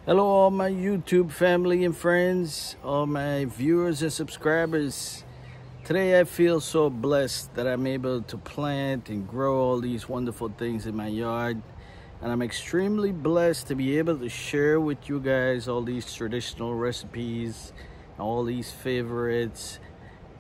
Hello, all my YouTube family and friends, all my viewers and subscribers. Today I feel so blessed that I'm able to plant and grow all these wonderful things in my yard. And I'm extremely blessed to be able to share with you guys all these traditional recipes, all these favorites.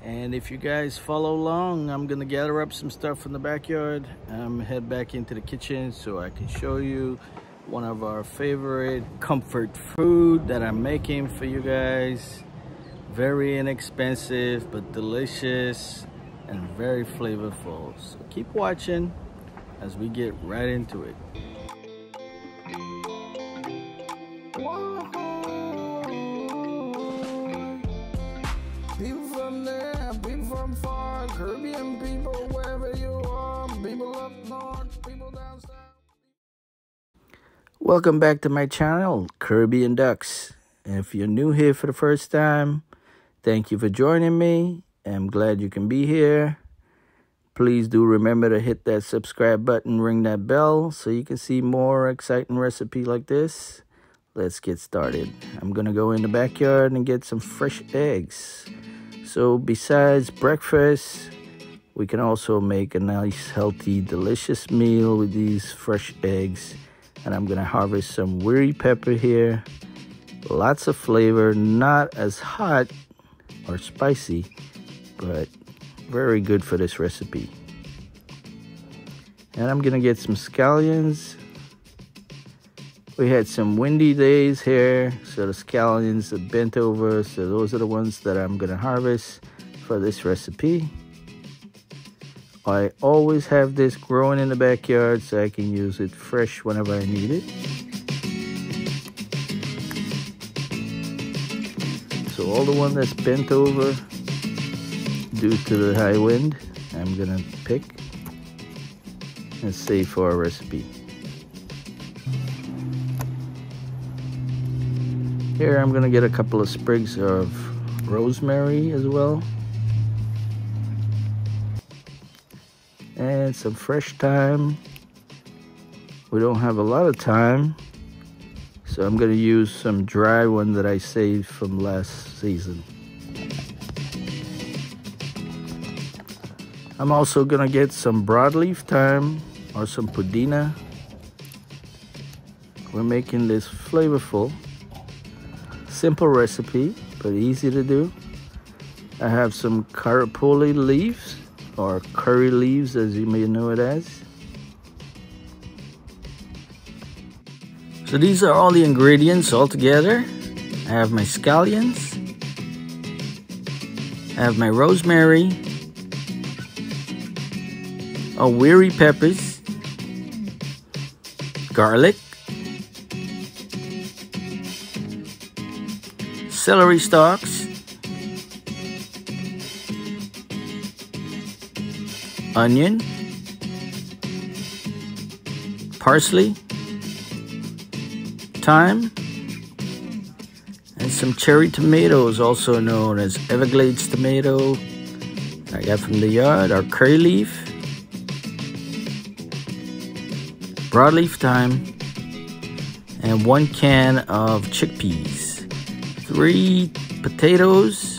And if you guys follow along, I'm gonna gather up some stuff from the backyard. Head back into the kitchen so I can show you one of our favorite comfort food that I'm making for you guys. Very inexpensive but delicious and very flavorful. So keep watching as we get right into it. People from there, people from far, Caribbean people, wherever you are, people up north, people down south. Welcome back to my channel, Caribbean Ducks. And if you're new here for the first time, thank you for joining me. I'm glad you can be here. Please do remember to hit that subscribe button, ring that bell so you can see more exciting recipes like this. Let's get started. I'm gonna go in the backyard and get some fresh eggs. So besides breakfast, we can also make a nice, healthy, delicious meal with these fresh eggs. And I'm gonna harvest some weary pepper here. Lots of flavor, not as hot or spicy, but very good for this recipe. And I'm gonna get some scallions. We had some windy days here, so the scallions are bent over, so those are the ones that I'm gonna harvest for this recipe. I always have this growing in the backyard so I can use it fresh whenever I need it. So all the one that's bent over due to the high wind, I'm gonna pick and save for our recipe. Here I'm gonna get a couple of sprigs of rosemary as well. And some fresh thyme. We don't have a lot of thyme, so I'm gonna use some dry one that I saved from last season. I'm also gonna get some broadleaf thyme or some pudina. We're making this flavorful, simple recipe, but easy to do. I have some carapoli leaves, or curry leaves as you may know it as. So these are all the ingredients all together. I have my scallions, I have my rosemary, weary peppers, garlic, celery stalks, onion, parsley, thyme, and some cherry tomatoes, also known as Everglades tomato. I got from the yard, our curry leaf, broadleaf thyme, and 1 can of chickpeas, 3 potatoes,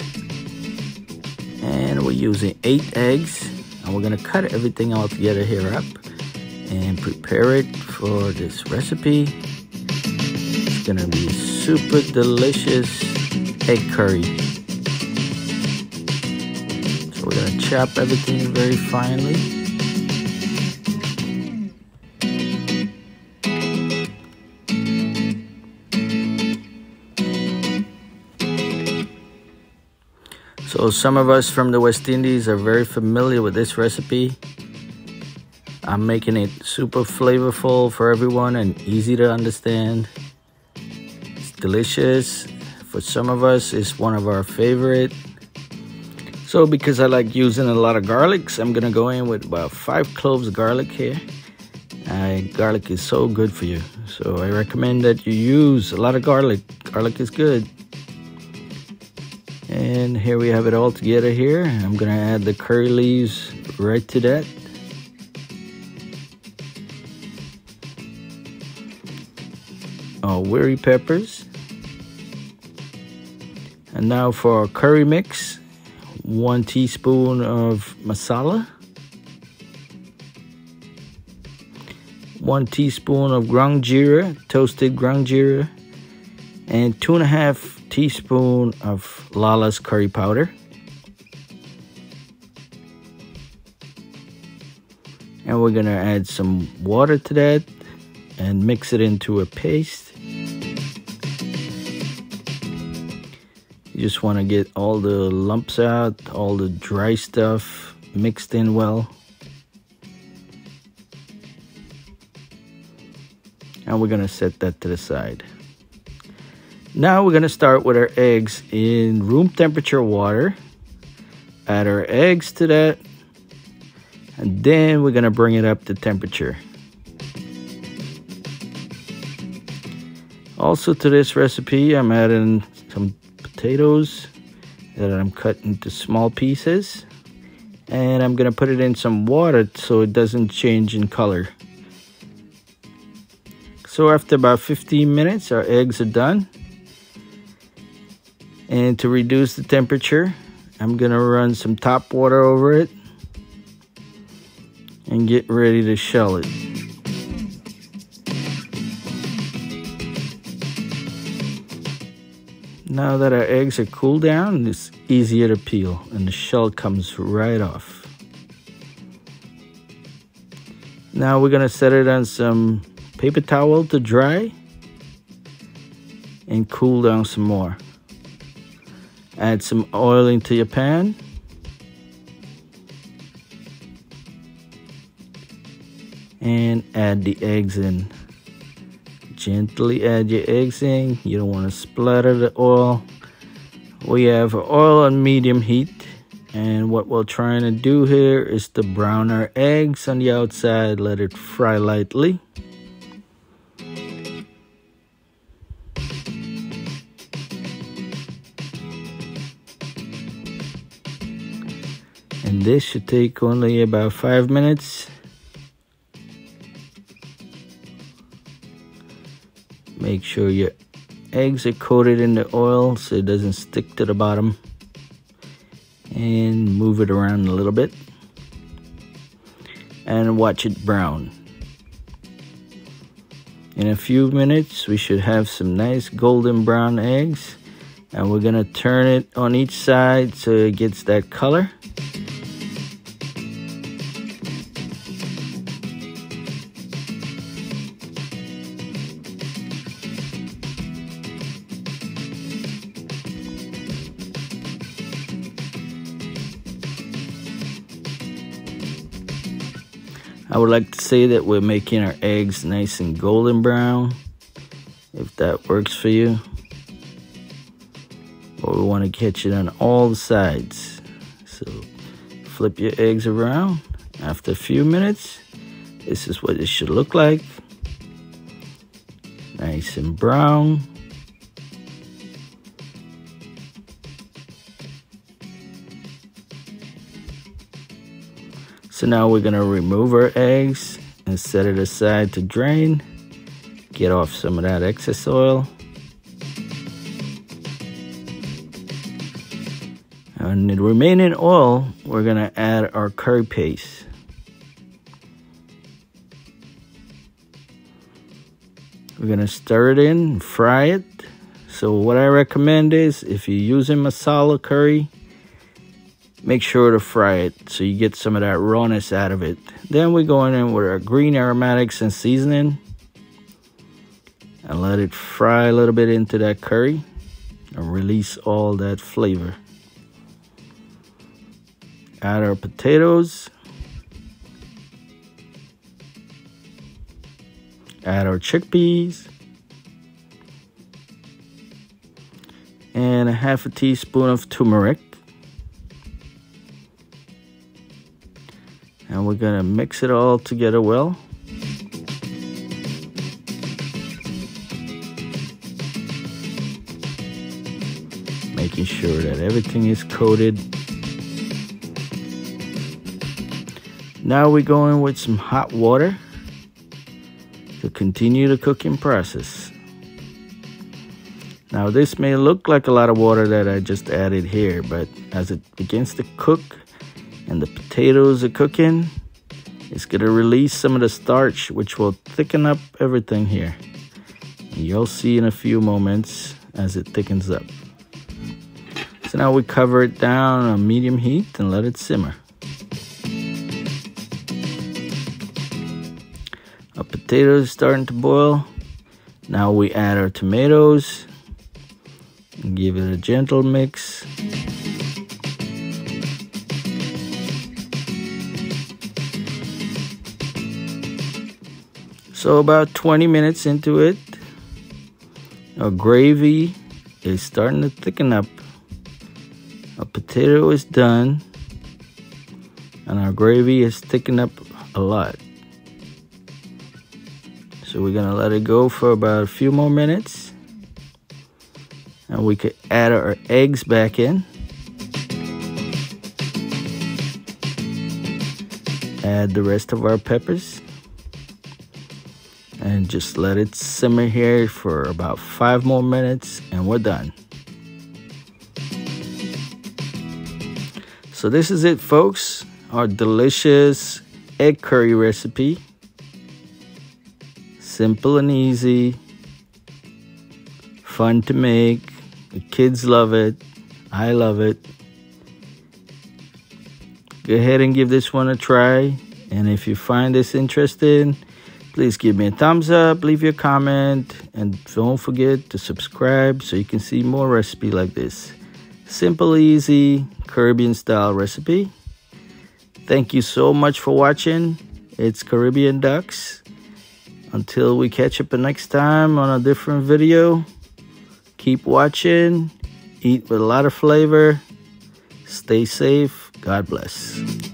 and we're using 8 eggs. And we're gonna cut everything all together here up and prepare it for this recipe. It's gonna be super delicious egg curry. So we're gonna chop everything very finely. So some of us from the West Indies are very familiar with this recipe. I'm making it super flavorful for everyone and easy to understand. It's delicious. For some of us, it's one of our favorite. So because I like using a lot of garlics, I'm gonna go in with about 5 cloves of garlic here. Garlic is so good for you. So I recommend that you use a lot of garlic. Garlic is good. And here we have it all together here. I'm gonna add the curry leaves right to that. Wiri peppers. And now for our curry mix, 1 teaspoon of masala, 1 teaspoon of ground jeera, toasted ground jeera, and 2.5 teaspoons of Lala's curry powder. And we're gonna add some water to that and mix it into a paste. You just want to get all the lumps out, all the dry stuff mixed in well. And we're going to set that to the side. Now we're going to start with our eggs in room temperature water. Add our eggs to that. And then we're going to bring it up to temperature. Also to this recipe, I'm adding some potatoes that I'm cutting into small pieces, and I'm gonna put it in some water so it doesn't change in color. So after about 15 minutes, our eggs are done. And to reduce the temperature, I'm gonna run some tap water over it and get ready to shell it. Now that our eggs are cooled down, it's easier to peel and the shell comes right off. Now we're gonna set it on some paper towel to dry and cool down some more. Add some oil into your pan. And add the eggs in. Gently add your eggs in. You don't want to splatter the oil. We have oil on medium heat, and what we're trying to do here is to brown our eggs on the outside. Let it fry lightly. And this should take only about 5 minutes. Make sure your eggs are coated in the oil so it doesn't stick to the bottom. And move it around a little bit. And watch it brown. In a few minutes, we should have some nice golden brown eggs. And we're gonna turn it on each side so it gets that color. I would like to say that we're making our eggs nice and golden brown, if that works for you. But we want to catch it on all the sides. So flip your eggs around. After a few minutes, this is what it should look like. Nice and brown. So now we're gonna remove our eggs and set it aside to drain. Get off some of that excess oil. And the remaining oil, we're gonna add our curry paste. We're gonna stir it in and fry it. So what I recommend is, if you're using masala curry, make sure to fry it so you get some of that rawness out of it. Then we're going in with our green aromatics and seasoning and let it fry a little bit into that curry and release all that flavor. Add our potatoes. Add our chickpeas. And a half a teaspoon of turmeric. And we're gonna mix it all together well. Making sure that everything is coated. Now we're going with some hot water to continue the cooking process. Now this may look like a lot of water that I just added here, but as it begins to cook and the potatoes are cooking, it's gonna release some of the starch, which will thicken up everything here. And you'll see in a few moments as it thickens up. So now we cover it down on medium heat and let it simmer. Our potatoes are starting to boil. Now we add our tomatoes and give it a gentle mix. So about 20 minutes into it, our gravy is starting to thicken up. Our potato is done and our gravy is thickened up a lot. So we're gonna let it go for about a few more minutes. And we could add our eggs back in. Add the rest of our peppers. And just let it simmer here for about 5 more minutes and we're done. So this is it, folks. Our delicious egg curry recipe. Simple and easy. Fun to make. The kids love it. I love it. Go ahead and give this one a try. And if you find this interesting, please give me a thumbs up, leave your comment, and don't forget to subscribe so you can see more recipes like this. Simple, easy, Caribbean style recipe. Thank you so much for watching. It's Caribbean Ducks. Until we catch up next time on a different video, keep watching, eat with a lot of flavor, stay safe, God bless.